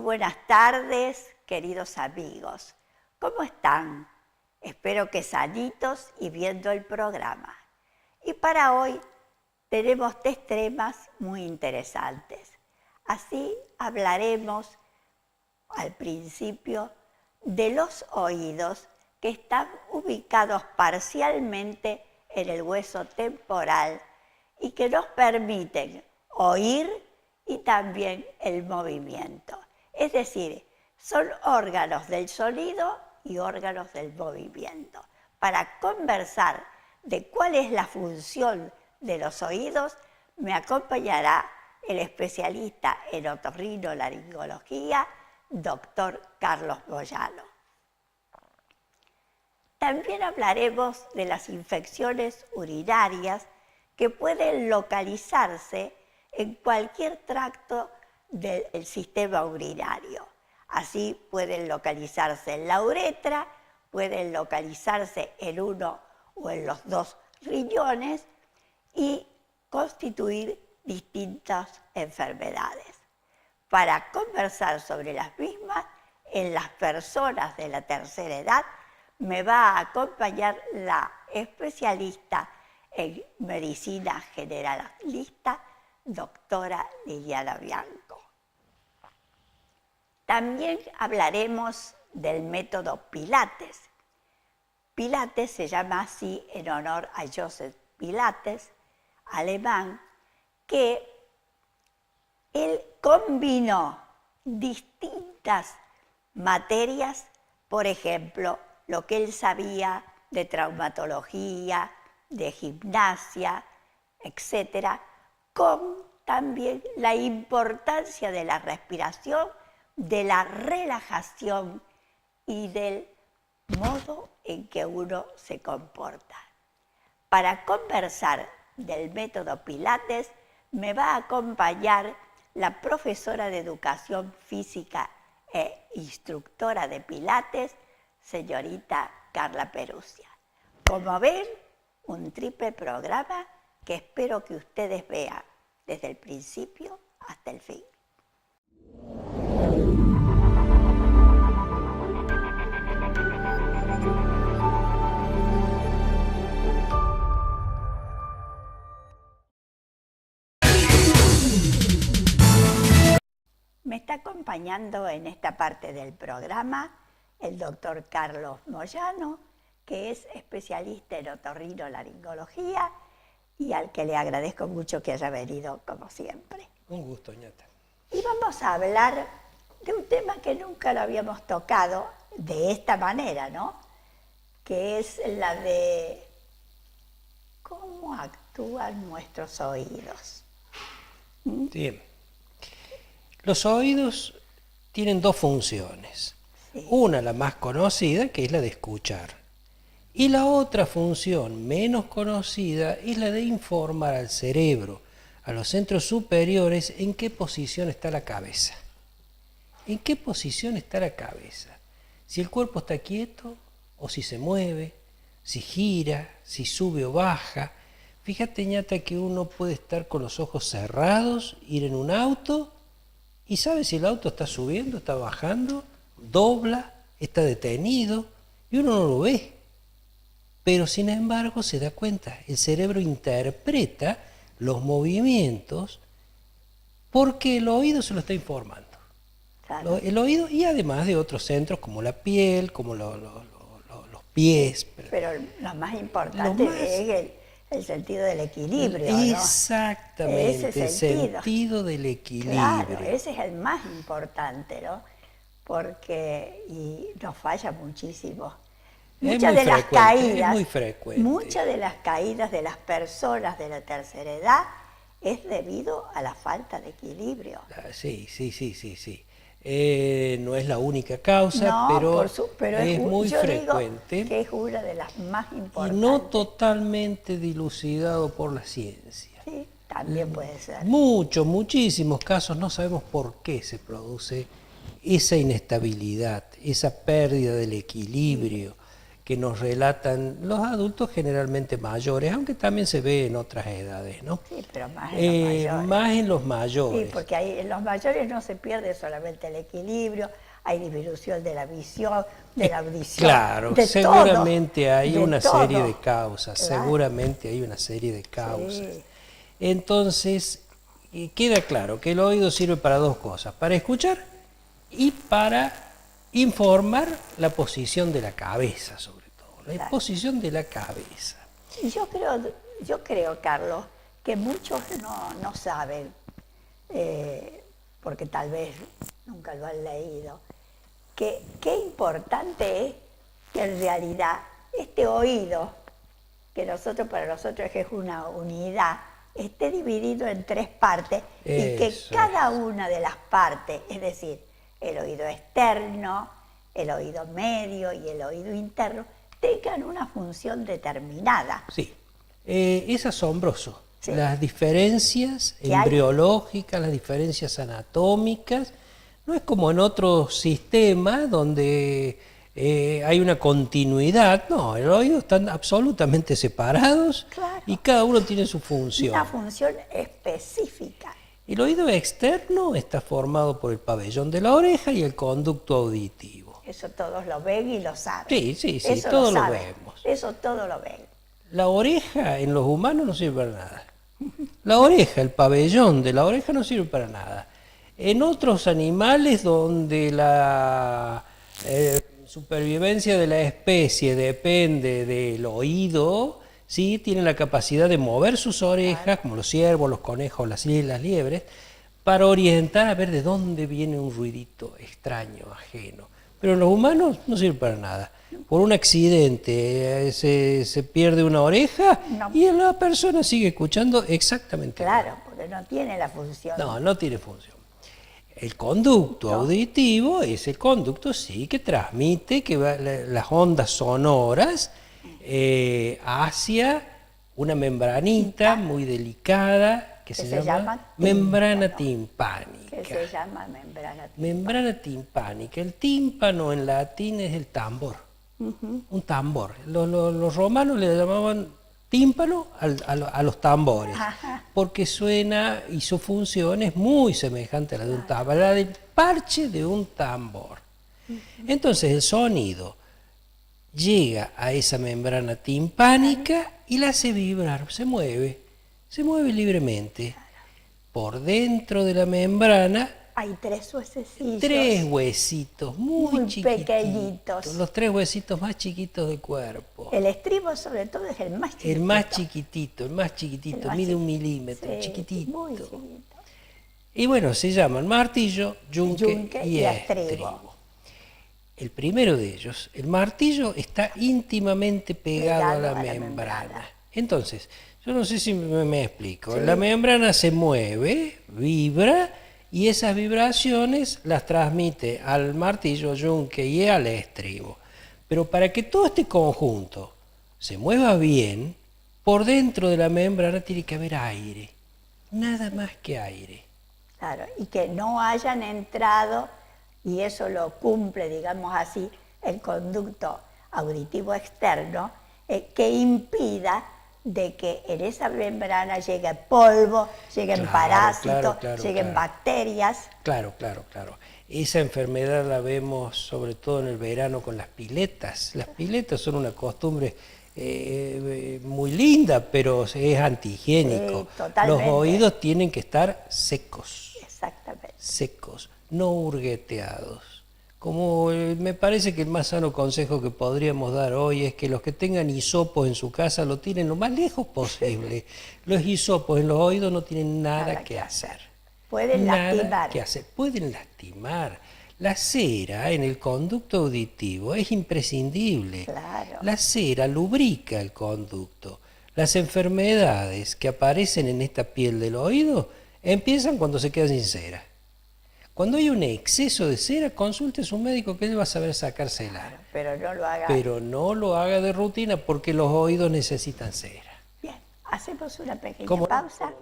buenas tardes, queridos amigos. ¿Cómo están? Espero que sanitos y viendo el programa. Y para hoy tenemos 3 temas muy interesantes. Así hablaremos al principio de los oídos que están ubicados parcialmente en el hueso temporal y que nos permiten oír y también el movimiento. Es decir, son órganos del sonido y órganos del movimiento. Para conversar de cuál es la función de los oídos, me acompañará el especialista en otorrinolaringología, doctor Carlos Moyano. También hablaremos de las infecciones urinarias que pueden localizarse en cualquier tracto del sistema urinario. Así pueden localizarse en la uretra, pueden localizarse en uno o en los 2 riñones y constituir distintas enfermedades. Para conversar sobre las mismas, en las personas de la tercera edad, me va a acompañar la especialista en medicina generalista, doctora Liliana Bianco. También hablaremos del método Pilates. Pilates se llama así en honor a Joseph Pilates, alemán, que él combinó distintas materias, por ejemplo, lo que él sabía de traumatología, de gimnasia, etcétera, con también la importancia de la respiración, de la relajación y del modo en que uno se comporta. Para conversar del método Pilates me va a acompañar la profesora de Educación Física e instructora de Pilates, señorita Carla Perusia. Como ven, un triple programa que espero que ustedes vean desde el principio hasta el fin. Me está acompañando en esta parte del programa el doctor Carlos Moyano, que es especialista en otorrinolaringología y al que le agradezco mucho que haya venido como siempre. Un gusto, ñata. Y vamos a hablar de un tema que nunca lo habíamos tocado de esta manera, ¿no? Que es la de cómo actúan nuestros oídos. Bien. Los oídos tienen 2 funciones. Sí. Una, la más conocida, que es la de escuchar. Y la otra función, menos conocida, es la de informar al cerebro, a los centros superiores, en qué posición está la cabeza. ¿En qué posición está la cabeza? Si el cuerpo está quieto o si se mueve, si gira, si sube o baja. Fíjate, ñata, que uno puede estar con los ojos cerrados, ir en un auto y sabe si el auto está subiendo, está bajando, dobla, está detenido y uno no lo ve. Pero sin embargo se da cuenta, el cerebro interpreta los movimientos porque el oído se lo está informando. Claro. El oído y además de otros centros como la piel, como los pies. Pero lo más importante es el sentido del equilibrio, exactamente, ¿no? el sentido del equilibrio. Claro, ese es el más importante, ¿no? Porque nos falla muchísimo. Muchas de las caídas, es muy frecuente. Muchas de las caídas de las personas de la tercera edad es debido a la falta de equilibrio. Sí. No es la única causa, no, pero es muy frecuente. Digo que es una de las más importantes. Y no totalmente dilucidado por la ciencia. Sí, también puede ser. Muchísimos casos no sabemos por qué se produce esa inestabilidad, esa pérdida del equilibrio, que nos relatan los adultos generalmente mayores, aunque también se ve en otras edades, ¿no? Sí, pero más en los mayores. Más en los mayores. Sí, porque ahí, en los mayores no se pierde solamente el equilibrio, hay disminución de la visión, de la audición. Claro, de seguramente todo, hay de una todo. serie de causas, Claro. seguramente hay una serie de causas. Sí. Entonces, queda claro que el oído sirve para dos cosas, para escuchar y para informar la posición de la cabeza, sobre todo, la Claro. posición de la cabeza. Y yo creo, Carlos, que muchos no saben, porque tal vez nunca lo han leído, que qué importante es que en realidad este oído, que para nosotros es una unidad, esté dividido en 3 partes y que Eso cada una de las partes, es decir, el oído externo, el oído medio y el oído interno, tengan una función determinada. Sí, es asombroso. Sí. Las diferencias Que hay. embriológicas, las diferencias anatómicas, no es como en otros sistemas donde hay una continuidad, no, el oído están absolutamente separados. Claro. Y cada uno tiene su función. Una función específica. El oído externo está formado por el pabellón de la oreja y el conducto auditivo. Eso todos lo ven y lo saben. Sí, sí, sí, Eso todos lo saben. vemos. Eso todo lo ven. La oreja en los humanos no sirve para nada. La oreja, el pabellón de la oreja no sirve para nada. En otros animales donde la supervivencia de la especie depende del oído, sí, tienen la capacidad de mover sus orejas, como los ciervos, los conejos, las liebres, para orientar a ver de dónde viene un ruidito extraño, ajeno. Pero en los humanos no sirve para nada. Por un accidente se pierde una oreja No. y la persona sigue escuchando exactamente igual. Claro, porque no tiene la función. No tiene función. El conducto auditivo es el conducto, sí, que transmite las ondas sonoras hacia una membranita muy delicada que se llama membrana timpánica. Que se llama membrana timpánica. Membrana timpánica. El tímpano en latín es el tambor. Un tambor. Los romanos le llamaban tímpano a los tambores, porque suena y su función es muy semejante a la de un tambor, la del parche de un tambor. Entonces el sonido llega a esa membrana timpánica y la hace vibrar, se mueve libremente. Por dentro de la membrana Hay 3 huesecillos. 3 huesitos muy chiquititos, pequeñitos. los 3 huesitos más chiquitos del cuerpo. El estribo sobre todo es el más chiquitito. El más chiquitito, mide 1 milímetro, Sí, chiquitito. muy chiquito. Y bueno, se llaman martillo, yunque Yunque y y estribo. estribo. El primero de ellos, el martillo, está íntimamente pegado a la membrana. membrana. Entonces, yo no sé si me explico. La membrana se mueve, vibra, y esas vibraciones las transmite al martillo, yunque y al estribo. Pero para que todo este conjunto se mueva bien, por dentro de la membrana tiene que haber aire, nada más que aire. Claro, y que no hayan entrado, y eso lo cumple, digamos así, el conducto auditivo externo, que impida de que en esa membrana llegue polvo, lleguen parásitos, lleguen bacterias. Claro. Esa enfermedad la vemos sobre todo en el verano con las piletas. Las piletas son una costumbre muy linda, pero es antihigiénico. Sí, totalmente. Los oídos tienen que estar secos. Exactamente. Secos, no hurgueteados. Como me parece que el más sano consejo que podríamos dar hoy es que los que tengan hisopos en su casa lo tiren lo más lejos posible. Los hisopos en los oídos no tienen nada que hacer. Pueden lastimar. Pueden lastimar. La cera en el conducto auditivo es imprescindible. Claro. La cera lubrica el conducto. Las enfermedades que aparecen en esta piel del oído empiezan cuando se queda sin cera. Cuando hay un exceso de cera, consulte a su médico que él va a saber sacársela. Claro, pero no lo haga. Pero no lo haga de rutina porque los oídos necesitan cera. Bien, hacemos una pequeña ¿Cómo no? pausa.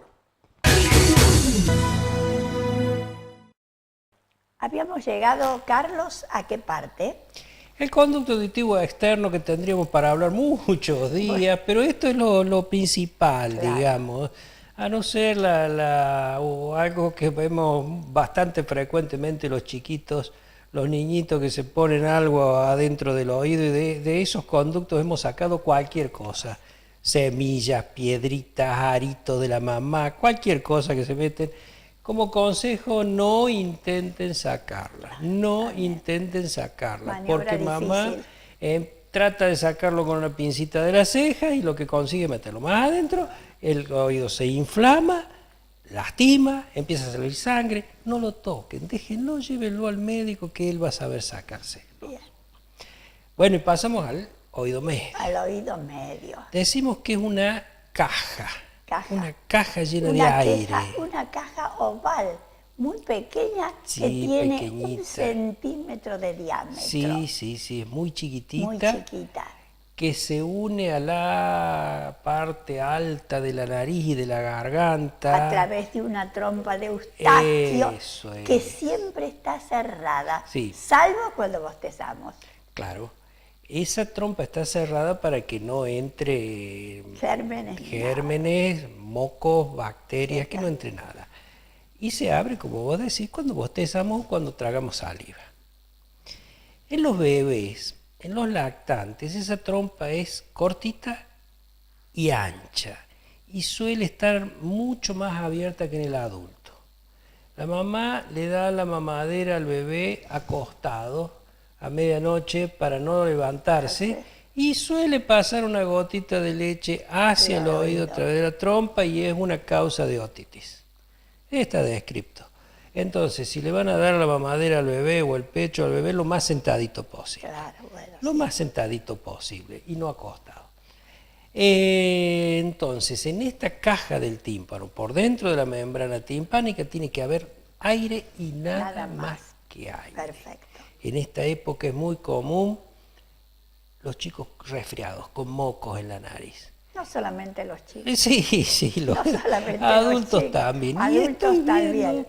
Habíamos llegado, Carlos, ¿a qué parte? El conducto auditivo externo que tendríamos para hablar muchos días, pero esto es lo principal, Claro. digamos. A no ser o algo que vemos bastante frecuentemente los chiquitos, los niñitos que se ponen algo adentro del oído y de esos conductos hemos sacado cualquier cosa. Semillas, piedritas, aritos de la mamá, cualquier cosa que se meten. Como consejo, no intenten sacarla, no intenten sacarla, Maniobra porque mamá difícil. trata de sacarlo con una pincita de la ceja y lo que consigue es meterlo más adentro, el oído se inflama, lastima, empieza a salir sangre, no lo toquen, déjenlo, llévenlo al médico que él va a saber sacárselo. Bien. Bueno, y pasamos al oído medio. Al oído medio. Decimos que es una caja. Caja. Una caja llena de Una aire. una caja oval, muy pequeña, Sí, que tiene pequeñita. 1 centímetro de diámetro. Sí, es muy chiquitita. Muy chiquita. Que se une a la parte alta de la nariz y de la garganta. A través de una trompa de Eustaquio Eso es. que siempre está cerrada, Sí. salvo cuando bostezamos. Claro. Esa trompa está cerrada para que no entre gérmenes, mocos, bacterias, que no entre nada. Y se abre, como vos decís, cuando bostezamos o cuando tragamos saliva. En los bebés, en los lactantes, esa trompa es cortita y ancha y suele estar mucho más abierta que en el adulto. La mamá le da la mamadera al bebé acostado a medianoche para no levantarse y suele pasar una gotita de leche hacia el oído a través de la trompa y es una causa de otitis. Está descrito. Entonces, si le van a dar la mamadera al bebé o el pecho al bebé, lo más sentadito posible. Claro, bueno, Lo más sentadito posible y no acostado. Entonces, en esta caja del tímpano, por dentro de la membrana timpánica, tiene que haber aire y nada más que aire. Perfecto. En esta época es muy común los chicos resfriados, con mocos en la nariz. No solamente los chicos. Sí, los No solamente adultos los chicos, también. Y adultos estoy también. viendo,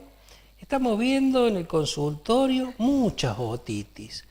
estamos viendo en el consultorio muchas otitis.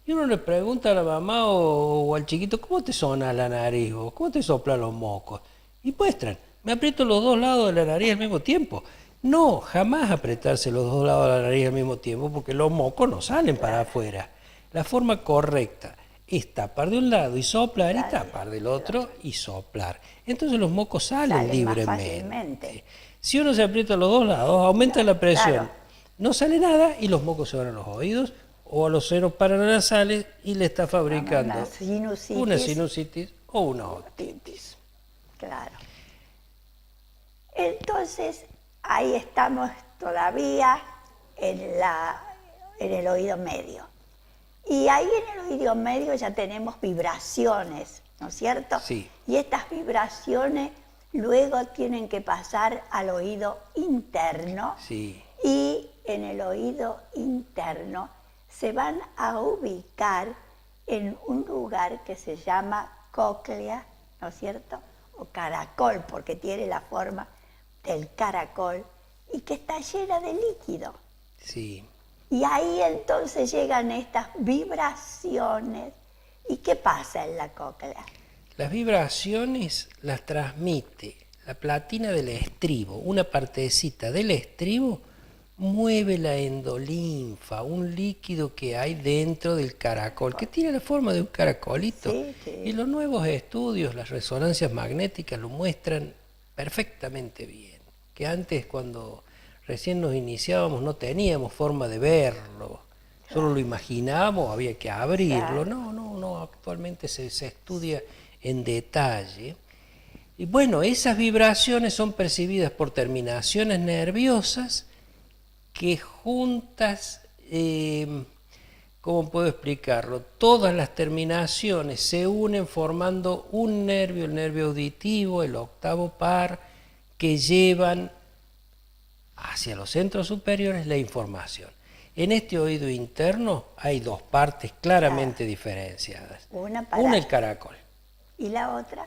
Y uno le pregunta a la mamá o al chiquito, ¿cómo te suena la nariz? O ¿cómo te soplan los mocos? Y muestran, me aprieto los dos lados de la nariz al mismo tiempo. No, jamás apretarse los dos lados de la nariz al mismo tiempo porque los mocos no salen para afuera. La forma correcta es tapar de un lado y soplar y tapar del otro y soplar. Entonces los mocos salen Más libremente. fácilmente. Si uno se aprieta los dos lados, aumenta la presión. Claro. No sale nada y los mocos se van a los oídos o a los senos paranasales y le está fabricando una sinusitis o una otitis. Claro. Entonces, ahí estamos todavía en el oído medio. Y ahí en el oído medio ya tenemos vibraciones, ¿no es cierto? Sí. Y estas vibraciones luego tienen que pasar al oído interno. Sí. Y en el oído interno se van a ubicar en un lugar que se llama cóclea, ¿no es cierto? O caracol, porque tiene la forma del caracol y que está llena de líquido. Sí. Y ahí entonces llegan estas vibraciones. ¿Y qué pasa en la cóclea? Las vibraciones las transmite la platina del estribo, una partecita del estribo mueve la endolinfa, un líquido que hay dentro del caracol, que tiene la forma de un caracolito. Sí. Y los nuevos estudios, las resonancias magnéticas, lo muestran perfectamente bien. Que antes, cuando recién nos iniciábamos, no teníamos forma de verlo. Solo lo imaginábamos, había que abrirlo. No, actualmente se estudia en detalle. Y bueno, esas vibraciones son percibidas por terminaciones nerviosas que juntas, ¿cómo puedo explicarlo? Todas las terminaciones se unen formando un nervio, el nervio auditivo, el octavo par, que llevan hacia los centros superiores la información. En este oído interno hay dos partes claramente diferenciadas. Una el caracol. ¿Y la otra?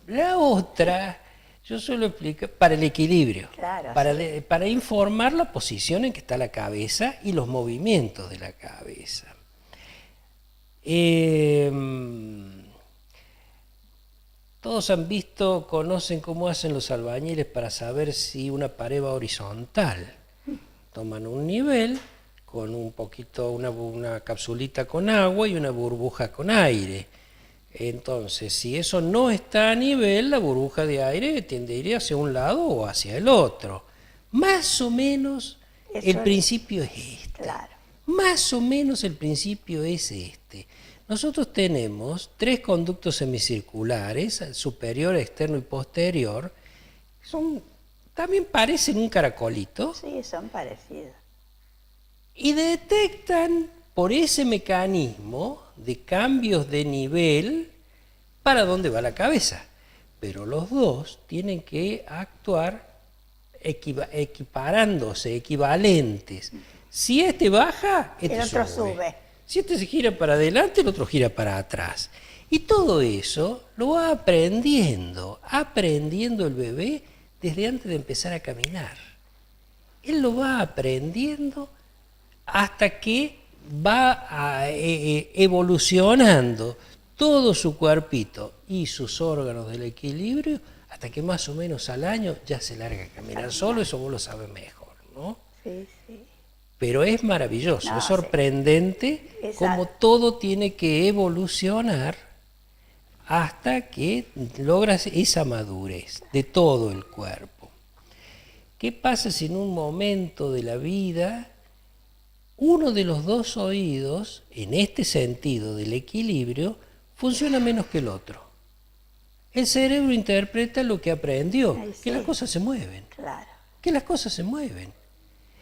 La otra, yo suelo explicar, para el equilibrio, Claro, para informar la posición en que está la cabeza y los movimientos de la cabeza. Todos han visto, conocen cómo hacen los albañiles para saber si una pared va horizontal. Toman un nivel con un poquito, una capsulita con agua y una burbuja con aire. Entonces, si eso no está a nivel, la burbuja de aire tiende a ir hacia un lado o hacia el otro. Más o menos el principio es este. Claro. Más o menos el principio es este. Nosotros tenemos 3 conductos semicirculares, superior, externo y posterior. También parecen un caracolito. Sí, son parecidos. Y detectan por ese mecanismo de cambios de nivel para dónde va la cabeza. Pero los dos tienen que actuar equiparándose, equivalentes. Si este baja, este el otro sube. Si este se gira para adelante, el otro gira para atrás. Y todo eso lo va aprendiendo el bebé desde antes de empezar a caminar. Él lo va aprendiendo hasta que va evolucionando todo su cuerpito y sus órganos del equilibrio hasta que más o menos al año ya se larga a caminar solo. Eso vos lo sabes mejor, ¿no? Sí, sí. Pero es maravilloso, No, es sorprendente cómo todo tiene que evolucionar hasta que logras esa madurez de todo el cuerpo. ¿Qué pasa si en un momento de la vida uno de los 2 oídos, en este sentido del equilibrio, funciona menos que el otro? El cerebro interpreta lo que aprendió, que las cosas se mueven. Claro. Que las cosas se mueven.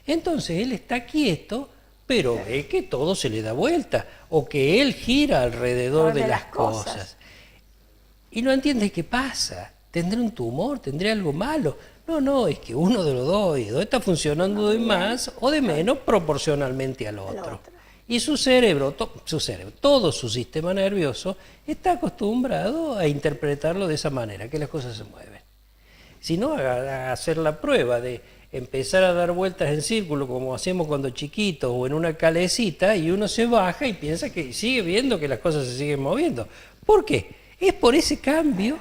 Entonces él está quieto, pero ve que todo se le da vuelta, o que él gira alrededor de las cosas. Y no entiende qué pasa. ¿Tendré un tumor? ¿Tendré algo malo? No, es que uno de los 2 oídos está funcionando de más o de menos proporcionalmente al otro. Y su cerebro, todo su sistema nervioso está acostumbrado a interpretarlo de esa manera, que las cosas se mueven. Si no, a hacer la prueba de empezar a dar vueltas en círculo como hacemos cuando chiquitos o en una calecita, y uno se baja y piensa que sigue viendo que las cosas se siguen moviendo. ¿Por qué? Es por ese cambio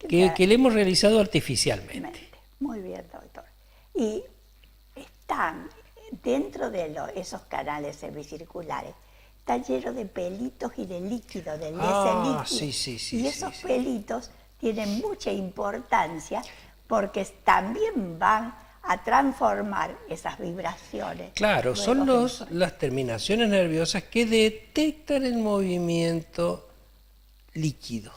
que le hemos realizado artificialmente. Muy bien, doctor. Y están dentro de esos canales semicirculares, está lleno de pelitos y de líquido, de líquido. Sí, y esos pelitos tienen mucha importancia porque también van a transformar esas vibraciones. Claro, son las terminaciones nerviosas que detectan el movimiento líquido.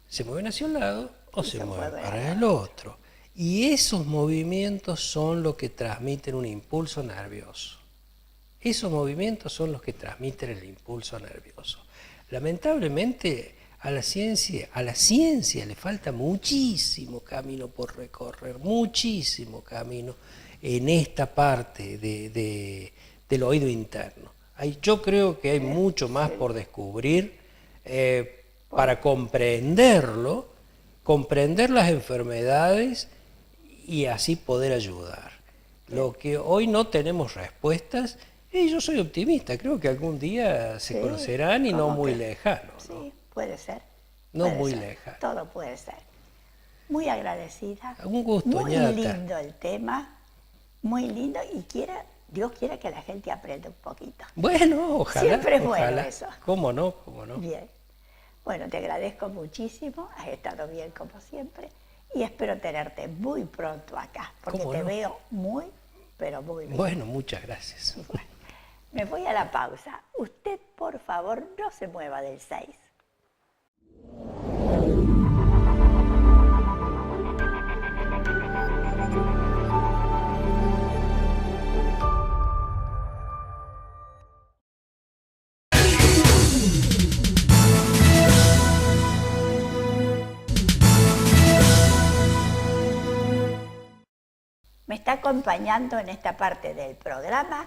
Se mueven hacia un lado o se mueven para el otro. Y esos movimientos son los que transmiten un impulso nervioso. Esos movimientos son los que transmiten el impulso nervioso. Lamentablemente a la ciencia le falta muchísimo camino por recorrer, muchísimo camino en esta parte del oído interno. Yo creo que hay mucho más por descubrir para comprenderlo, comprender las enfermedades y así poder ayudar. Lo que hoy no tenemos respuestas, y yo soy optimista, creo que algún día se conocerán y no muy lejano, ¿no? Sí, puede ser. No muy lejano. Todo puede ser. Muy agradecida. Un gusto, muy ñata. Lindo el tema, muy lindo, y Dios quiera que la gente aprenda un poquito. Bueno, ojalá. Siempre es bueno eso. ¿Cómo no? Bien. Bueno, te agradezco muchísimo, has estado bien como siempre, y espero tenerte muy pronto acá, porque te veo muy, pero muy bien. Bueno, muchas gracias. Bueno, me voy a la pausa. Usted, por favor, no se mueva del 6. Me está acompañando en esta parte del programa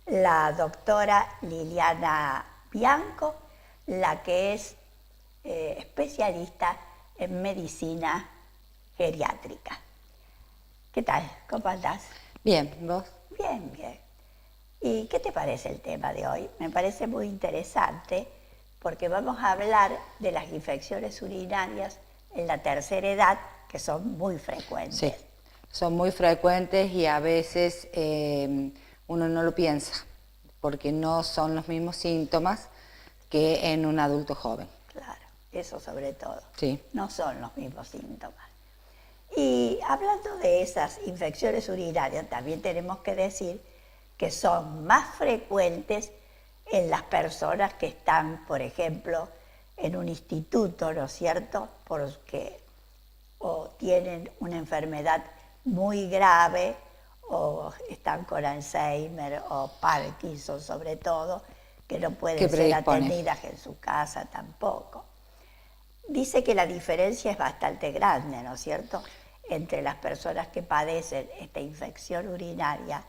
la doctora Liliana Bianco, la que es especialista en medicina geriátrica. ¿Qué tal? ¿Cómo andás? Bien, ¿vos? Bien, bien. ¿Y qué te parece el tema de hoy? Me parece muy interesante porque vamos a hablar de las infecciones urinarias en la tercera edad, que son muy frecuentes. Sí, son muy frecuentes y a veces uno no lo piensa, porque no son los mismos síntomas que en un adulto joven. Claro, eso sobre todo. Sí. No son los mismos síntomas. Y hablando de esas infecciones urinarias, también tenemos que decir que son más frecuentes en las personas que están, por ejemplo, en un instituto, ¿no es cierto?, porque o tienen una enfermedad muy grave o están con Alzheimer o Parkinson sobre todo, que no pueden ser atendidas en su casa tampoco. Dice que la diferencia es bastante grande, ¿no es cierto?, entre las personas que padecen esta infección urinaria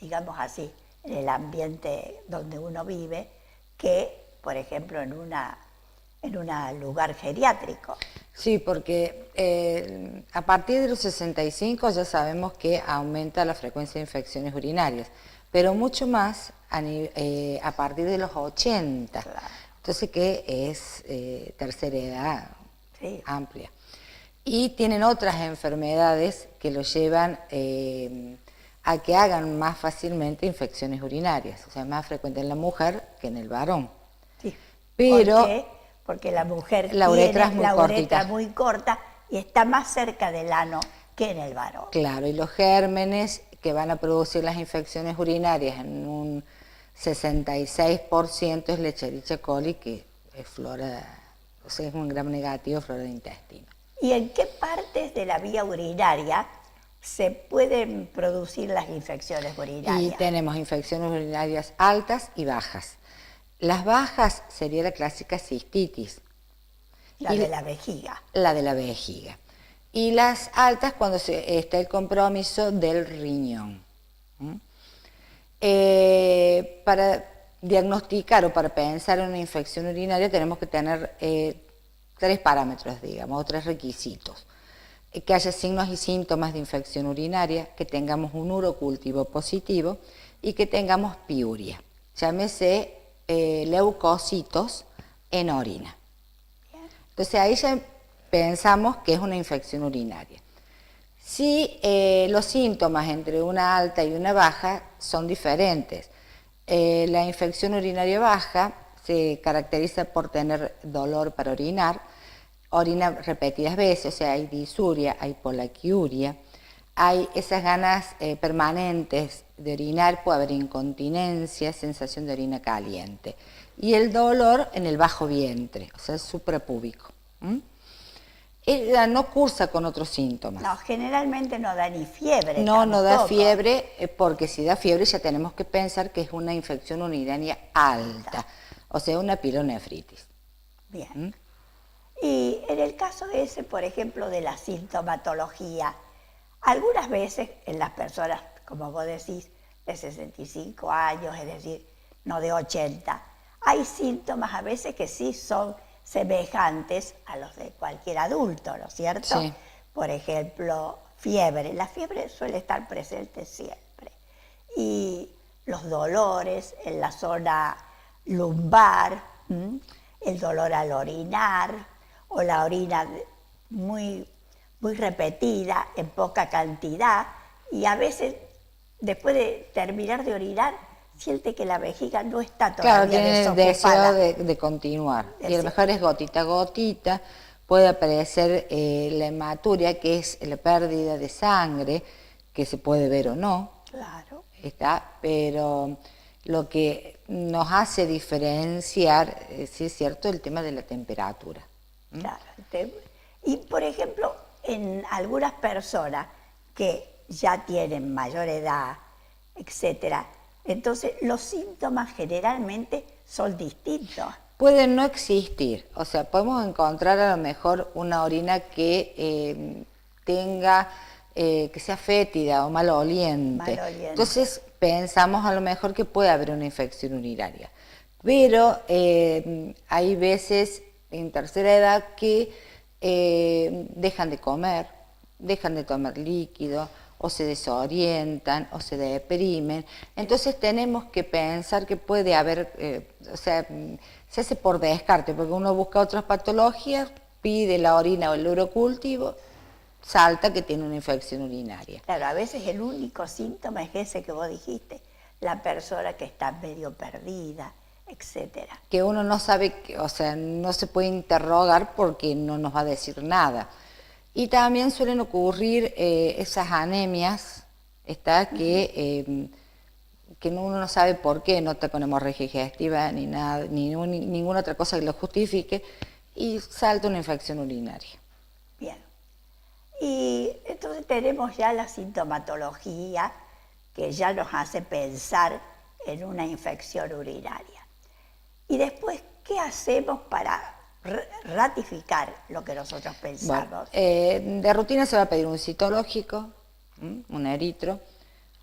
digamos así, en el ambiente donde uno vive, que, por ejemplo, en un lugar geriátrico. Sí, porque a partir de los 65 ya sabemos que aumenta la frecuencia de infecciones urinarias, pero mucho más a partir de los 80. Claro. Entonces, que es tercera edad, sí, amplia. Y tienen otras enfermedades que lo llevan a que hagan más fácilmente infecciones urinarias. O sea, es más frecuente en la mujer que en el varón. Sí. Pero ¿por qué? Porque la mujer la uretra tiene es muy cortita. Muy corta y está más cerca del ano que en el varón. Claro, y los gérmenes que van a producir las infecciones urinarias en un 66% es Escherichia coli, que es flora, o sea, es un gram negativo, flora de intestino. ¿Y en qué partes de la vía urinaria se pueden producir las infecciones urinarias? Y tenemos infecciones urinarias altas y bajas. Las bajas sería la clásica cistitis. La de la vejiga. La de la vejiga. Y las altas cuando está el compromiso del riñón. Para diagnosticar o para pensar en una infección urinaria tenemos que tener 3 parámetros, digamos, o 3 requisitos. Que haya signos y síntomas de infección urinaria, que tengamos un urocultivo positivo y que tengamos piuria. Llámese leucocitos en orina. Entonces ahí ya pensamos que es una infección urinaria. Si los síntomas entre una alta y una baja son diferentes, la infección urinaria baja se caracteriza por tener dolor para orinar, orina repetidas veces, o sea, hay disuria, hay polaquiuria, hay esas ganas permanentes de orinar, puede haber incontinencia, sensación de orina caliente. Y el dolor en el bajo vientre, o sea, suprapúbico. Ella no cursa con otros síntomas. No, generalmente no da ni fiebre. No, no da tampoco. fiebre, porque si da fiebre ya tenemos que pensar que es una infección urinaria alta, o sea, una pielonefritis. Bien. Y en el caso ese, por ejemplo, de la sintomatología, algunas veces en las personas, como vos decís, de 65 años, es decir, no de 80, hay síntomas a veces que sí son semejantes a los de cualquier adulto, ¿no es cierto? Sí. Por ejemplo, fiebre. La fiebre suele estar presente siempre. Y los dolores en la zona lumbar, el dolor al orinar, o la orina muy, muy repetida, en poca cantidad, y a veces, después de terminar de orinar, siente que la vejiga no está todavía tiene desocupada. deseo de continuar. Y a lo mejor es gotita a gotita, puede aparecer la hematuria, que es la pérdida de sangre, que se puede ver o no. Claro. Pero lo que nos hace diferenciar, sí es cierto, el tema de la temperatura. Claro. Y por ejemplo, en algunas personas que ya tienen mayor edad, etcétera, entonces los síntomas generalmente son distintos. Pueden no existir, o sea, podemos encontrar a lo mejor una orina que tenga, que sea fétida o maloliente. Entonces pensamos a lo mejor que puede haber una infección urinaria. Pero hay veces en tercera edad que dejan de comer, dejan de tomar líquido o se desorientan, o se deprimen. Entonces tenemos que pensar que puede haber, se hace por descarte, porque uno busca otras patologías, pide la orina o el urocultivo, salta que tiene una infección urinaria. Claro, a veces el único síntoma es ese que vos dijiste, la persona que está medio perdida, etcétera. Que uno no sabe, no se puede interrogar porque no nos va a decir nada. Y también suelen ocurrir esas anemias, que uno no sabe por qué, no está con hemorragia digestiva ni nada, ninguna otra cosa que lo justifique, y salta una infección urinaria. Bien. Y entonces tenemos ya la sintomatología que ya nos hace pensar en una infección urinaria. Y después, ¿qué hacemos para ratificar lo que nosotros pensamos? Bueno, de rutina se va a pedir un citológico, un eritro,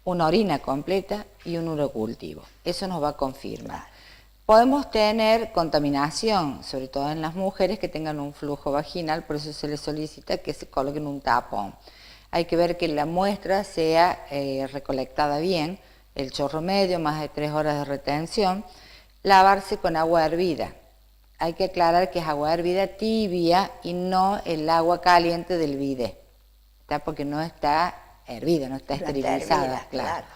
una orina completa y un urocultivo. Eso nos va a confirmar. Podemos tener contaminación, sobre todo en las mujeres que tengan un flujo vaginal, por eso se les solicita que se coloquen un tapón. Hay que ver que la muestra sea recolectada bien, el chorro medio, más de 3 horas de retención, lavarse con agua hervida. Hay que aclarar que es agua hervida tibia y no el agua caliente del bidet, porque no está hervida, no está esterilizada. Hervida, claro.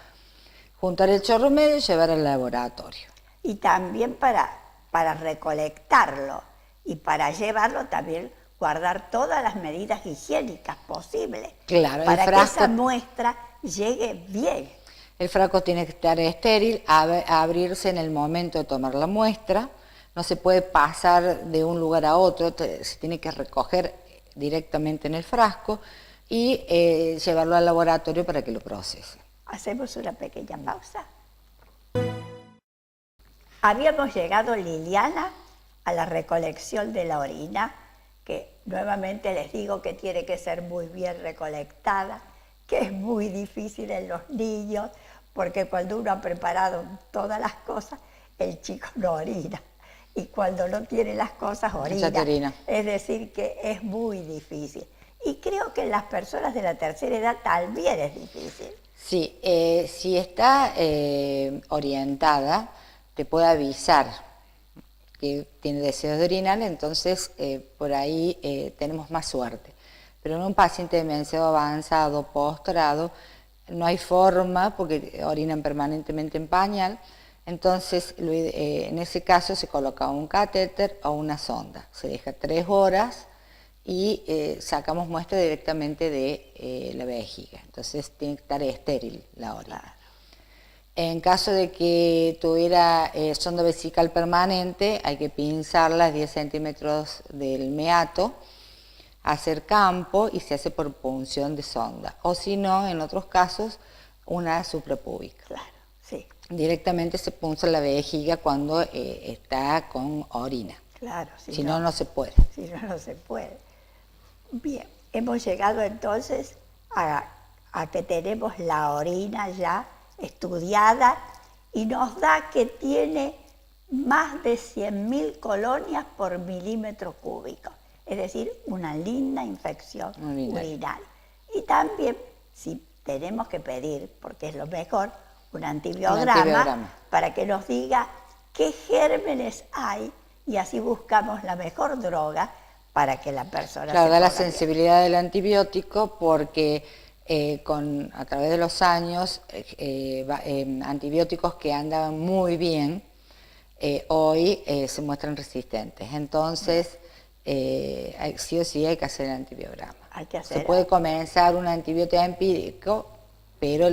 Juntar el chorro medio y llevar al laboratorio. Y también para recolectarlo y para llevarlo también guardar todas las medidas higiénicas posibles. Claro, para que esa muestra llegue bien. El frasco tiene que estar estéril, abrirse en el momento de tomar la muestra. No se puede pasar de un lugar a otro, se tiene que recoger directamente en el frasco y llevarlo al laboratorio para que lo procese. Hacemos una pequeña pausa. Habíamos llegado, Liliana, a la recolección de la orina, que nuevamente les digo que tiene que ser muy bien recolectada, que es muy difícil en los niños, porque cuando uno ha preparado todas las cosas, el chico no orina. Y cuando no tiene las cosas, orina. Es decir, que es muy difícil. Y creo que en las personas de la tercera edad también es difícil. Sí, si está orientada, te puede avisar que tiene deseos de orinar, entonces por ahí tenemos más suerte. Pero en un paciente demasiado avanzado, postrado, no hay forma porque orinan permanentemente en pañal. Entonces, en ese caso se coloca un catéter o una sonda. Se deja 3 horas y sacamos muestra directamente de la vejiga. Entonces, tiene que estar estéril la orina. En caso de que tuviera sonda vesical permanente, hay que pinzarla a 10 centímetros del meato, hacer campo y se hace por punción de sonda. O si no, en otros casos, una suprapúbica. Claro, sí. Directamente se punza la vejiga cuando está con orina. Claro, si no, no se puede. Si no, no se puede. Bien, hemos llegado entonces a que tenemos la orina ya estudiada y nos da que tiene más de 100.000 colonias por milímetro cúbico. Es decir, una linda infección urinaria. Y también, si tenemos que pedir, porque es lo mejor, un antibiograma para que nos diga qué gérmenes hay y así buscamos la mejor droga para que la persona Claro, se da la ponga sensibilidad bien. del antibiótico porque a través de los años antibióticos que andaban muy bien hoy se muestran resistentes. Entonces, sí o sí hay que hacer el antibiograma. Se puede comenzar un antibiótico empírico, pero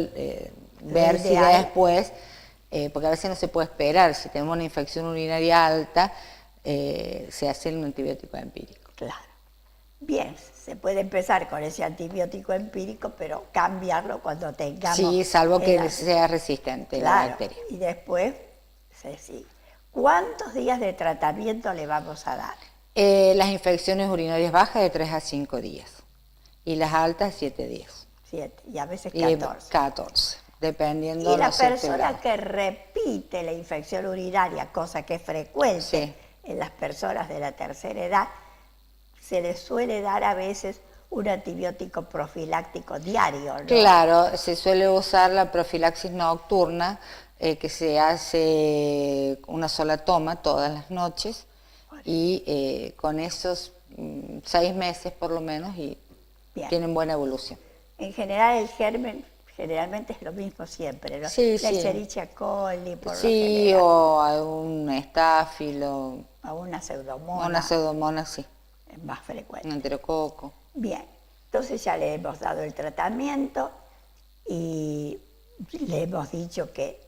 ver si después, porque a veces no se puede esperar, si tenemos una infección urinaria alta, se hace un antibiótico empírico. Claro. Bien, se puede empezar con ese antibiótico empírico, pero cambiarlo cuando tengamos... Sí, salvo que sea resistente la bacteria. Y después se sigue. ¿Cuántos días de tratamiento le vamos a dar? Las infecciones urinarias bajas de 3 a 5 días y las altas 7 días. 7 y a veces 14. 14, dependiendo de la persona que repite la infección urinaria, cosa que es frecuente en las personas de la tercera edad, se les suele dar a veces un antibiótico profiláctico diario, ¿no? Claro, se suele usar la profilaxis nocturna, que se hace una sola toma todas las noches y con esos 6 meses por lo menos y Bien. tienen buena evolución. En general el germen generalmente es lo mismo siempre, ¿no? Sí, la sí. Escherichia coli, por lo Sí, general, o algún estáfilo, o una pseudomonas, una pseudomonas, sí, es más frecuente. un enterococo. Bien, entonces ya le hemos dado el tratamiento y le hemos dicho que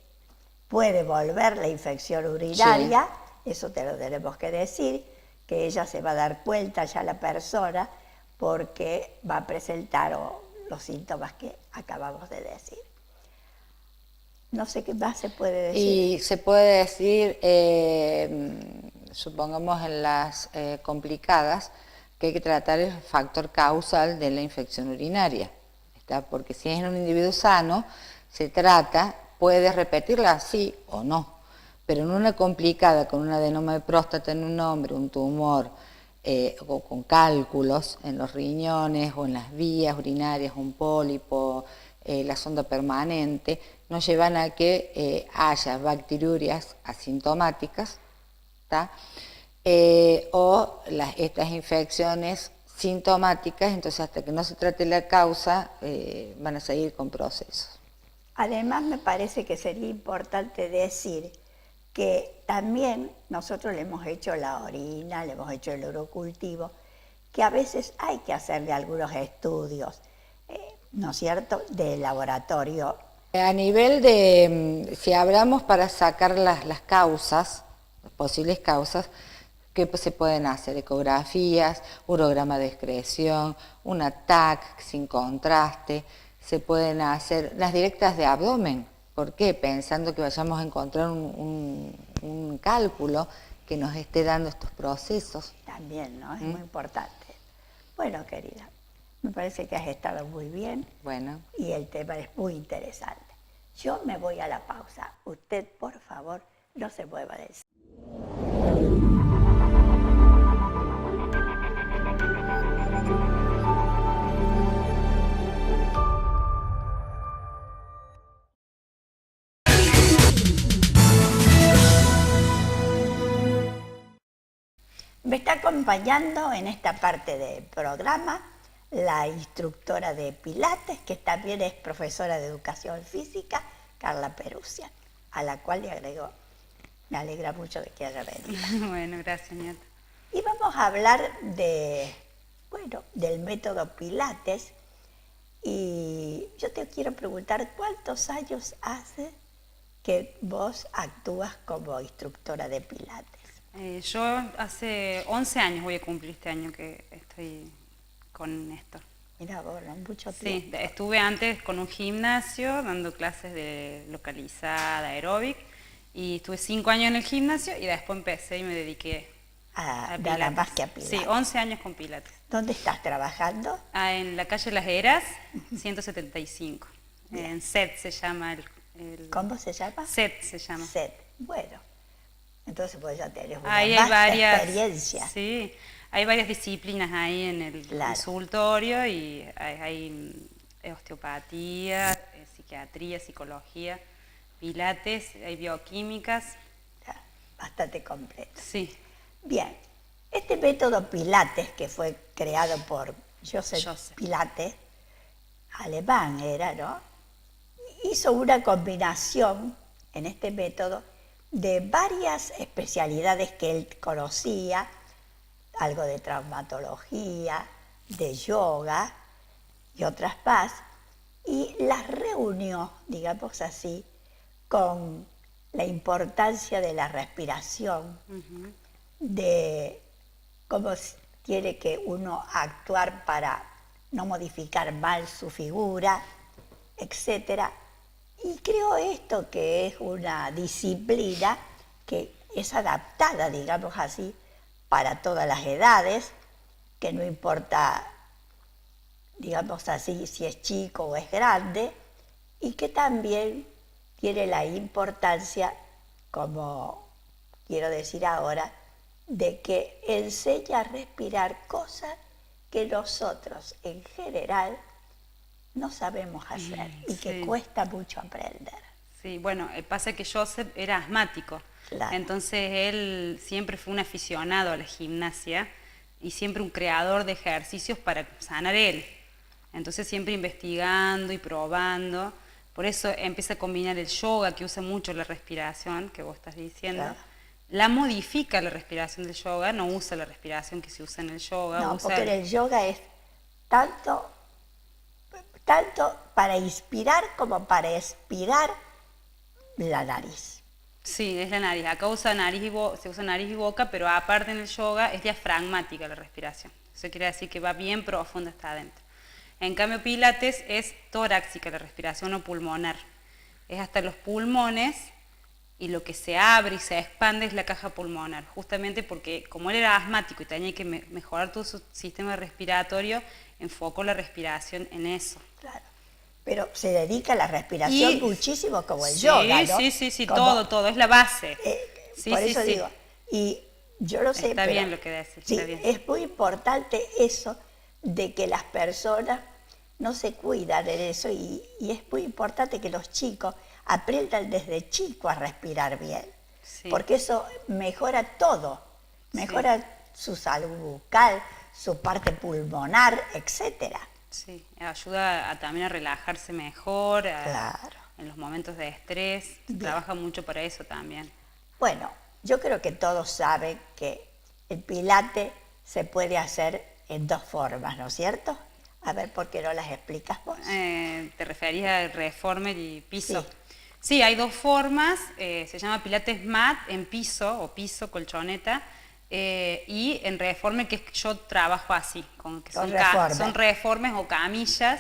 puede volver la infección urinaria, eso te lo tenemos que decir, que ella se va a dar cuenta ya la persona porque va a presentar los síntomas que acabamos de decir. No sé qué más se puede decir. Y se puede decir, supongamos en las complicadas, que hay que tratar el factor causal de la infección urinaria, ¿está? Porque si es en un individuo sano, se trata, puede repetirla sí o no, pero en una complicada con un adenoma de próstata en un hombre, un tumor, o con cálculos en los riñones o en las vías urinarias, un pólipo, la sonda permanente, nos llevan a que haya bacteriurias asintomáticas, ¿tá? O estas infecciones sintomáticas, entonces hasta que no se trate la causa van a seguir con procesos. Además me parece que sería importante decir que también nosotros le hemos hecho la orina, le hemos hecho el urocultivo, que a veces hay que hacerle algunos estudios, ¿no es cierto?, de laboratorio. A nivel de, si hablamos para sacar las causas, las posibles causas, ¿qué se pueden hacer? Ecografías, urograma de excreción, un TAC sin contraste, se pueden hacer las directas de abdomen. ¿Por qué? Pensando que vayamos a encontrar un cálculo que nos esté dando estos procesos. También, ¿no? Es muy importante. Bueno, querida, me parece que has estado muy bien. Bueno. Y el tema es muy interesante. Yo me voy a la pausa. Usted, por favor, no se mueva de eso. Me está acompañando en esta parte del programa la instructora de Pilates, que también es profesora de educación física, Carla Perusia, a la cual le agrego, me alegra mucho de que haya venido. Bueno, gracias, Nieta. Y vamos a hablar del método Pilates. Y yo te quiero preguntar, ¿cuántos años hace que vos actúas como instructora de Pilates? Yo hace 11 años voy a cumplir este año que estoy con esto. Mira vos, ¿no? Mucho Sí, tiempo. estuve antes con un gimnasio dando clases de localizada, aeróbic, y estuve 5 años en el gimnasio y después empecé y me dediqué a Nada Pilates. más que a Pilates. Sí, 11 años con Pilates. ¿Dónde estás trabajando? En la calle Las Heras, 175. En SET se llama el... ¿Cómo se llama? SET se llama. SET. Bueno, entonces pues ya tenés una Ahí hay vasta varias, experiencia. sí, hay varias disciplinas ahí en el Claro. consultorio y hay osteopatía, psiquiatría, psicología, pilates, hay bioquímicas. Ya, bastante completo. Sí, Bien, este método Pilates que fue creado por Joseph Joseph. Pilates, alemán era, ¿no? Hizo una combinación en este método de varias especialidades que él conocía, algo de traumatología, de yoga y otras más, y las reunió, digamos así, con la importancia de la respiración, de cómo tiene que uno actuar para no modificar mal su figura, etcétera. Y creo esto que es una disciplina que es adaptada, digamos así, para todas las edades, que no importa, digamos así, si es chico o es grande, y que también tiene la importancia, como quiero decir ahora, de que enseña a respirar cosas que nosotros en general no sabemos hacer y que Sí. cuesta mucho aprender. Sí, bueno, pasa que Joseph era asmático, Claro. entonces él siempre fue un aficionado a la gimnasia y siempre un creador de ejercicios para sanar él. Entonces siempre investigando y probando, por eso empieza a combinar el yoga, que usa mucho la respiración, que vos estás diciendo. Claro. La modifica la respiración del yoga, no usa la respiración que se usa en el yoga. No, usa porque en el yoga es tanto para inspirar como para expirar la nariz. Sí, es la nariz. Acá usa nariz se usa nariz y boca, pero aparte en el yoga es diafragmática la respiración. Eso quiere decir que va bien profunda hasta adentro. En cambio, Pilates es torácica la respiración o pulmonar. Es hasta los pulmones y lo que se abre y se expande es la caja pulmonar. Justamente porque como él era asmático y tenía que mejorar todo su sistema respiratorio, enfocó la respiración en eso. Claro. Pero se dedica a la respiración muchísimo como el sí, yoga, ¿no? Sí, Como, todo, es la base. por eso digo, y yo lo sé, Está pero bien lo que decís, sí, está bien. es muy importante eso de que las personas no se cuidan en eso y es muy importante que los chicos aprendan desde chico a respirar bien, Sí. porque eso mejora todo, mejora su salud bucal, su parte pulmonar, etcétera. Sí, ayuda también a relajarse mejor, Claro. en los momentos de estrés, Bien. trabaja mucho para eso también. Bueno, yo creo que todos saben que el pilate se puede hacer en dos formas, ¿no es cierto? A ver, ¿por qué no las explicas vos? ¿Te referías a reformer y piso? Sí. Sí, hay dos formas, se llama pilates mat en piso o piso, colchoneta, y en reformer, que es que yo trabajo así, que Con reformer. son reformes o camillas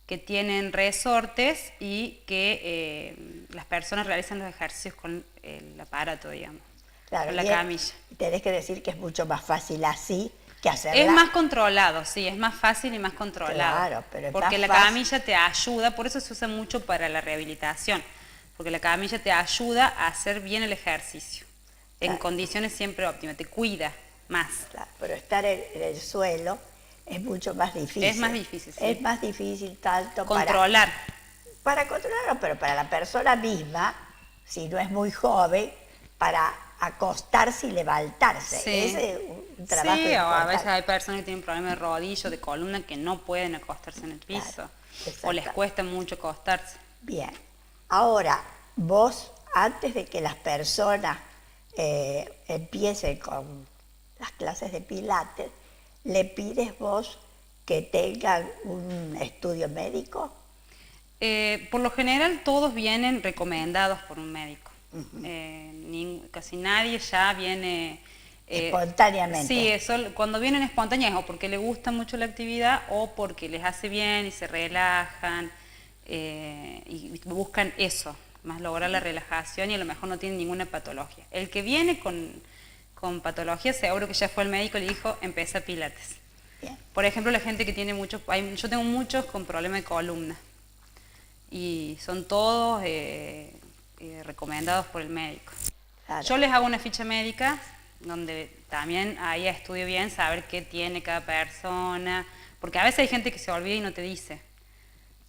que tienen resortes y que las personas realizan los ejercicios con el aparato, digamos, Claro, con la y camilla. tenés que decir que es mucho más fácil así que hacerla. Es más controlado, sí, es más fácil y más controlado. Claro, pero es porque más la fácil. camilla te ayuda, por eso se usa mucho para la rehabilitación, porque la camilla te ayuda a hacer bien el ejercicio, en Claro. condiciones siempre óptimas, te cuida más. Claro, pero estar en el suelo es mucho más difícil. Es más difícil, sí. Es más difícil tanto Controlar. para controlarlo, pero para la persona misma, si no es muy joven, para acostarse y levantarse. Sí. Ese es un trabajo Sí, o a importante. veces hay personas que tienen problemas de rodillo, de columna, que no pueden acostarse en el piso, Claro, o les exacto. cuesta mucho acostarse. Bien. Ahora, vos, antes de que las personas empiecen con las clases de pilates, ¿le pides vos que tengan un estudio médico? Por lo general todos vienen recomendados por un médico. Casi nadie ya viene... Espontáneamente. Sí, eso, cuando vienen espontáneos o porque les gusta mucho la actividad o porque les hace bien y se relajan y buscan eso, más lograr la relajación y a lo mejor no tienen ninguna patología. El que viene con patología seguro que ya fue al médico y le dijo empieza pilates. Bien. Por ejemplo, la gente que tiene muchos, yo tengo muchos con problemas de columna y son todos recomendados por el médico. Claro. Yo les hago una ficha médica donde también ahí estudio bien saber qué tiene cada persona, porque a veces hay gente que se olvida y no te dice.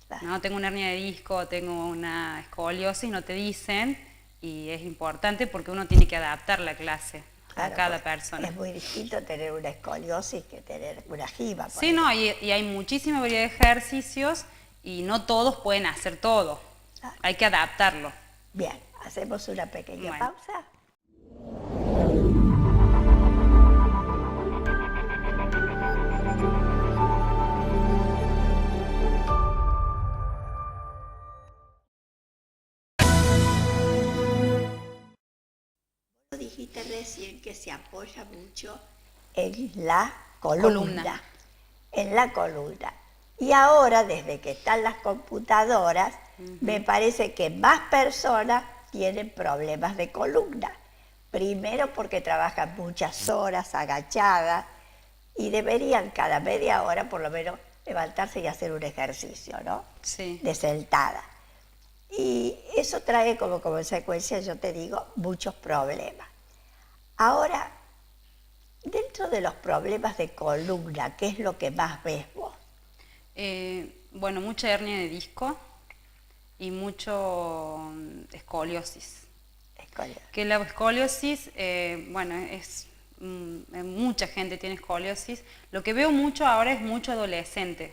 Claro. No, tengo una hernia de disco, tengo una escoliosis, no te dicen y es importante porque uno tiene que adaptar la clase a Claro, cada porque persona. Es muy distinto tener una escoliosis que tener una giba. por Sí, ejemplo. no, y hay muchísima variedad de ejercicios y no todos pueden hacer todo. Claro. Hay que adaptarlo. Bien, hacemos una pequeña Bueno. pausa. Dijiste recién que se apoya mucho en la columna. En la columna. Y ahora, desde que están las computadoras, me parece que más personas tienen problemas de columna. Primero porque trabajan muchas horas agachadas y deberían cada media hora por lo menos levantarse y hacer un ejercicio, ¿no? Sí. De sentada. Y eso trae como consecuencia, yo te digo, muchos problemas. Ahora, Dentro de los problemas de columna, ¿qué es lo que más ves vos? Bueno, mucha hernia de disco y mucho escoliosis. Que la escoliosis, bueno, mucha gente tiene escoliosis. Lo que veo mucho ahora es mucho adolescente.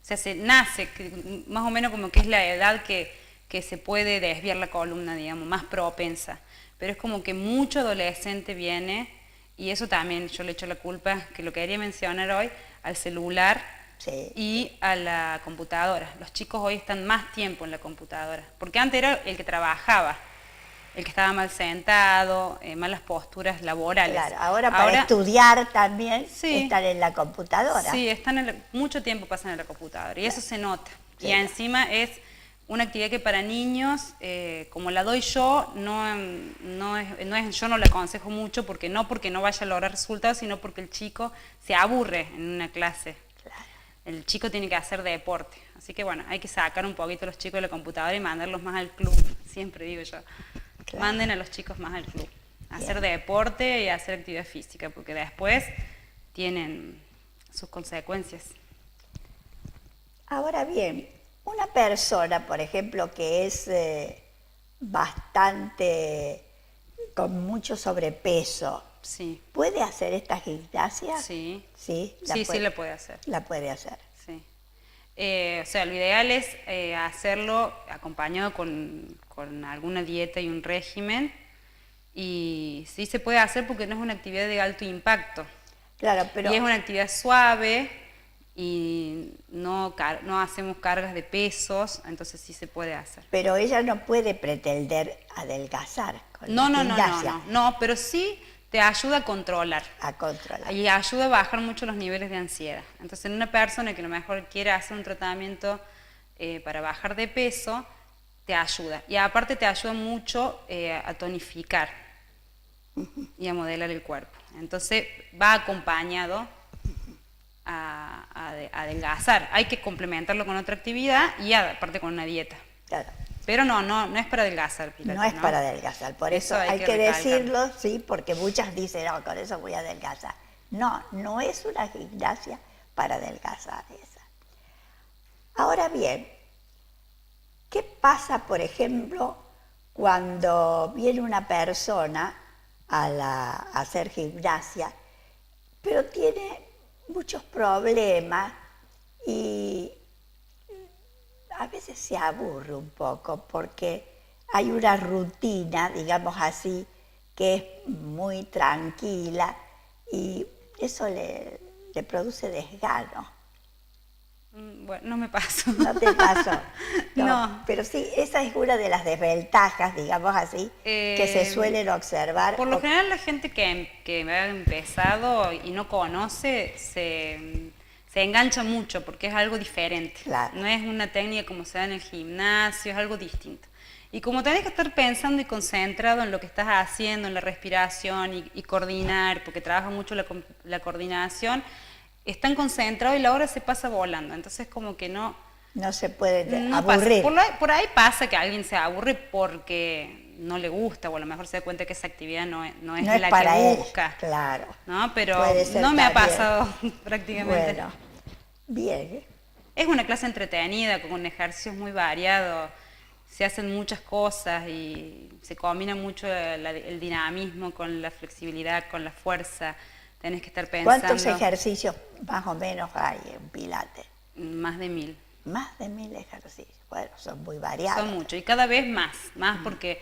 O sea, se nace, más o menos como que es la edad que se puede desviar la columna, digamos, más propensa. Pero es como que mucho adolescente viene, y eso también yo le echo la culpa, que lo quería mencionar hoy, al celular. Sí. Y a la computadora. Los chicos hoy están más tiempo en la computadora, porque antes era el que trabajaba, el que estaba mal sentado, malas posturas laborales. Claro, ahora para estudiar también sí, están en la computadora. Sí, mucho tiempo pasan en la computadora y eso se nota. Sí. Y encima es una actividad que para niños, como la doy yo, yo no la aconsejo mucho, porque no vaya a lograr resultados, sino porque el chico se aburre en una clase. El chico tiene que hacer deporte. Así que bueno, hay que sacar un poquito a los chicos de la computadora y mandarlos más al club. Siempre digo yo, claro. Manden a los chicos más al club. A hacer deporte y a hacer actividad física, porque después tienen sus consecuencias. Ahora bien, una persona, por ejemplo, que es bastante, con mucho sobrepeso, sí. ¿puede hacer esta gimnasia? Sí. Sí, sí la puede hacer. La puede hacer. Sí. O sea, lo ideal es hacerlo acompañado con alguna dieta y un régimen. Y sí se puede hacer porque no es una actividad de alto impacto. Claro, pero... Y es una actividad suave y no hacemos cargas de pesos, entonces sí se puede hacer. Pero ella no puede pretender adelgazar con la gimnasia. No, pero sí te ayuda a controlar. A controlar. Y ayuda a bajar mucho los niveles de ansiedad. Entonces, en una persona que a lo mejor quiera hacer un tratamiento para bajar de peso, te ayuda. Y aparte te ayuda mucho a tonificar y a modelar el cuerpo. Entonces, va acompañado a adelgazar. Hay que complementarlo con otra actividad y aparte con una dieta. Claro. Pero no es para adelgazar, Pilates, no es para adelgazar, por eso hay que decirlo, sí, porque muchas dicen, no, con eso voy a adelgazar. No, no es una gimnasia para adelgazar esa. Ahora bien, ¿qué pasa, por ejemplo, cuando viene una persona a hacer gimnasia, pero tiene muchos problemas y a veces se aburre un poco porque hay una rutina, digamos así, que es muy tranquila y eso le produce desgano? Bueno, no me pasó. ¿No te pasó? No. Pero sí, esa es una de las desventajas, digamos así, que se suelen observar. Por lo general la gente que ha empezado y no conoce se engancha mucho porque es algo diferente. Claro. No es una técnica como se da en el gimnasio, es algo distinto. Y como tenés que estar pensando y concentrado en lo que estás haciendo, en la respiración y coordinar, porque trabaja mucho la coordinación, están concentrados y la hora se pasa volando. Entonces como que no se puede aburrir. Por ahí pasa que alguien se aburre porque no le gusta o a lo mejor se da cuenta que esa actividad no es la para que él, busca. claro. ¿No? Pero no me ha pasado prácticamente. Bueno, bien. Es una clase entretenida, con ejercicios muy variados, se hacen muchas cosas y se combina mucho el dinamismo con la flexibilidad, con la fuerza. Tenés que estar pensando... ¿Cuántos ejercicios más o menos hay en Pilates? Más de 1000. Más de 1000 ejercicios. Bueno, son muy variados. Son muchos y cada vez más porque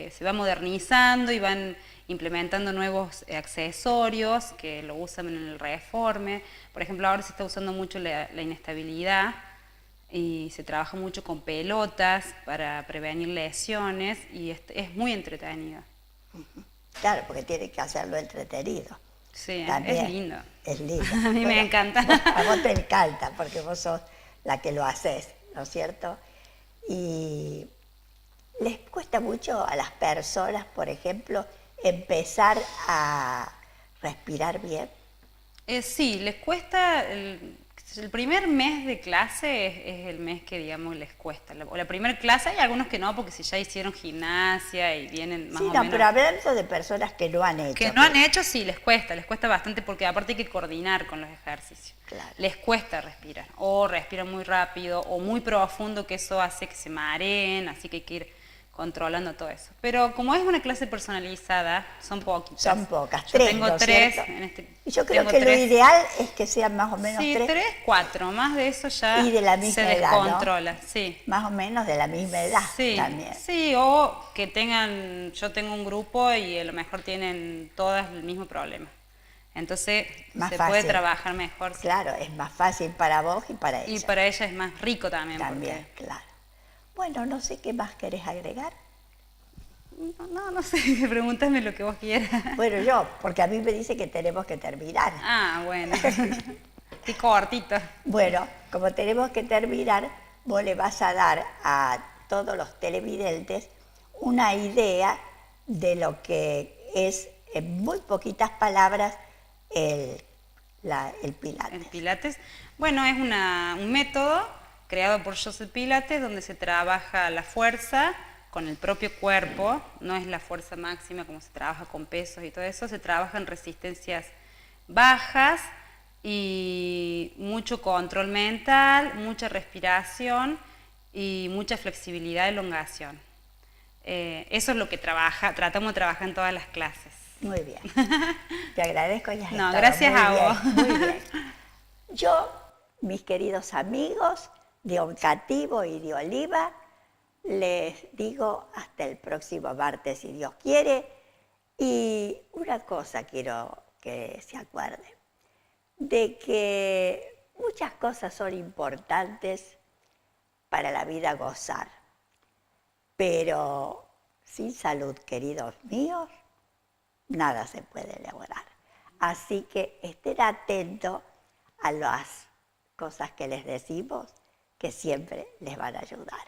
se va modernizando y van implementando nuevos accesorios que lo usan en el reforme. Por ejemplo, ahora se está usando mucho la inestabilidad y se trabaja mucho con pelotas para prevenir lesiones y es muy entretenido. Claro, porque tiene que hacerlo entretenido. Sí, también es lindo. Es lindo. A mí me encanta. A vos te encanta, porque vos sos la que lo haces, ¿no es cierto? Y les cuesta mucho a las personas, por ejemplo, empezar a respirar bien. Sí, les cuesta, el primer mes de clase es el mes que, digamos, les cuesta. O la primera clase, hay algunos que no, porque si ya hicieron gimnasia y vienen más Sí, o no, menos... pero hablando de personas que no han hecho. Que no han hecho, sí, les cuesta bastante, porque aparte hay que coordinar con los ejercicios. Claro. Les cuesta respirar, o respiran muy rápido, o muy profundo, que eso hace que se mareen, así que hay que ir controlando todo eso. Pero como es una clase personalizada, son poquitas. Son pocas, Yo 3, tengo ¿no es 3. cierto? Y yo creo tengo que 3. lo ideal es que sean más o menos Sí, 3, 3, 4, más de eso ya Y de la misma se edad, ¿no? descontrola, sí. más o menos de la misma edad Sí, también. sí, o que tengan, yo tengo un grupo y a lo mejor tienen todas el mismo problema. Entonces Más se fácil. puede trabajar mejor. Sí. Claro, es más fácil para vos y para ella. Y para ella es más rico también. también, claro. Bueno, no sé qué más querés agregar. No sé, pregúntame lo que vos quieras. Bueno, yo, porque a mí me dice que tenemos que terminar. Ah, bueno. Qué cortito. Bueno, como tenemos que terminar, vos le vas a dar a todos los televidentes una idea de lo que es, en muy poquitas palabras, el Pilates. El Pilates. Bueno, es un método creado por Joseph Pilates donde se trabaja la fuerza con el propio cuerpo, no es la fuerza máxima como se trabaja con pesos y todo eso, se trabaja en resistencias bajas y mucho control mental, mucha respiración y mucha flexibilidad y elongación. Eso es lo que tratamos de trabajar en todas las clases. Muy bien. Te agradezco. Ya has No, estado gracias muy a bien, vos. Muy bien. Yo, mis queridos amigos de Oncativo y de Oliva, les digo hasta el próximo martes, si Dios quiere. Y una cosa quiero que se acuerden, de que muchas cosas son importantes para la vida gozar, pero sin salud, queridos míos, nada se puede lograr. Así que estén atentos a las cosas que les decimos, que siempre les van a ayudar.